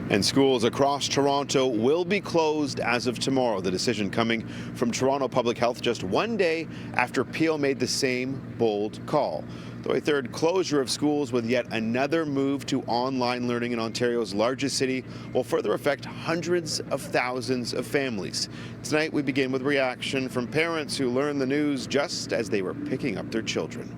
And schools across Toronto will be closed as of tomorrow. The decision coming from Toronto Public Health just one day after Peel made the same bold call. Though a third closure of schools with yet another move to online learning in Ontario's largest city will further affect hundreds of thousands of families. Tonight we begin with reaction from parents who learned the news just as they were picking up their children.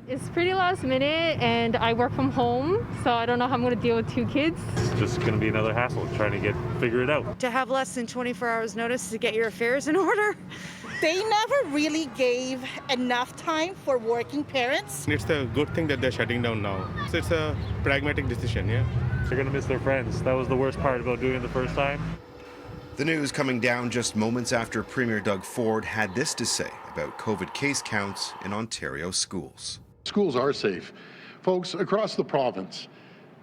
It's pretty last minute and I work from home, so I don't know how I'm going to deal with two kids. It's just going to be another hassle trying to figure it out. To have less than 24 hours notice to get your affairs in order. They never really gave enough time for working parents. It's a good thing that they're shutting down now. So it's a pragmatic decision, yeah. They're going to miss their friends. That was the worst part about doing it the first time. The news coming down just moments after Premier Doug Ford had this to say about COVID case counts in Ontario schools. Schools are safe. Folks, across the province,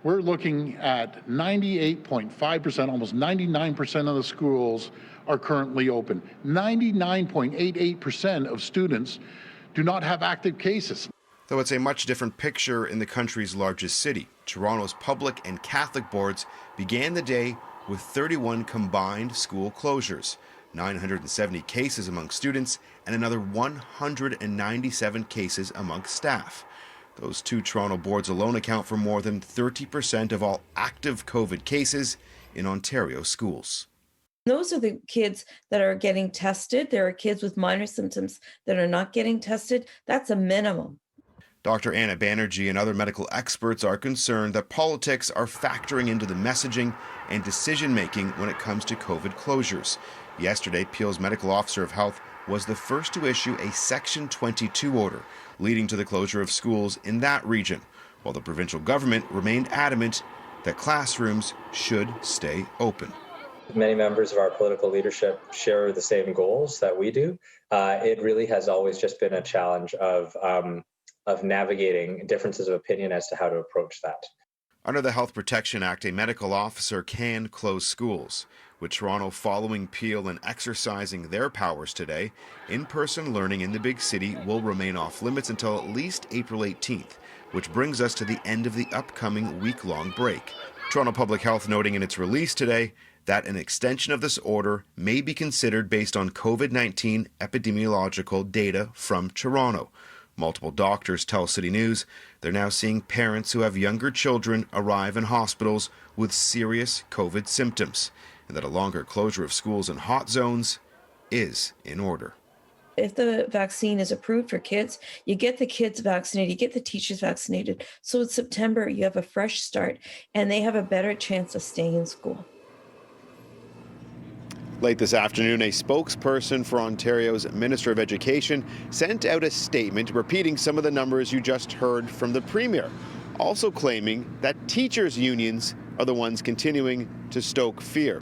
we're looking at 98.5%, almost 99% of the schools are currently open. 99.88% of students do not have active cases. Though it's a much different picture in the country's largest city. Toronto's public and Catholic boards began the day with 31 combined school closures, 970 cases among students, and another 197 cases among staff. Those two Toronto boards alone account for more than 30% of all active COVID cases in Ontario schools. Those are the kids that are getting tested. There are kids with minor symptoms that are not getting tested. That's a minimum. Dr. Anna Banerjee and other medical experts are concerned that politics are factoring into the messaging and decision-making when it comes to COVID closures. Yesterday, Peel's medical officer of health was the first to issue a Section 22 order, leading to the closure of schools in that region, while the provincial government remained adamant that classrooms should stay open. Many members of our political leadership share the same goals that we do. It really has always just been a challenge of navigating differences of opinion as to how to approach that. Under the Health Protection Act, a medical officer can close schools. With Toronto following Peel and exercising their powers today, in-person learning in the big city will remain off limits until at least April 18th, which brings us to the end of the upcoming week-long break. Toronto Public Health noting in its release today that an extension of this order may be considered based on COVID-19 epidemiological data from Toronto. Multiple doctors tell CityNews they're now seeing parents who have younger children arrive in hospitals with serious COVID symptoms, and that a longer closure of schools in hot zones is in order. If the vaccine is approved for kids, you get the kids vaccinated, you get the teachers vaccinated. So in September, you have a fresh start, and they have a better chance of staying in school. Late this afternoon, a spokesperson for Ontario's Minister of Education sent out a statement repeating some of the numbers you just heard from the Premier, also claiming that teachers' unions are the ones continuing to stoke fear.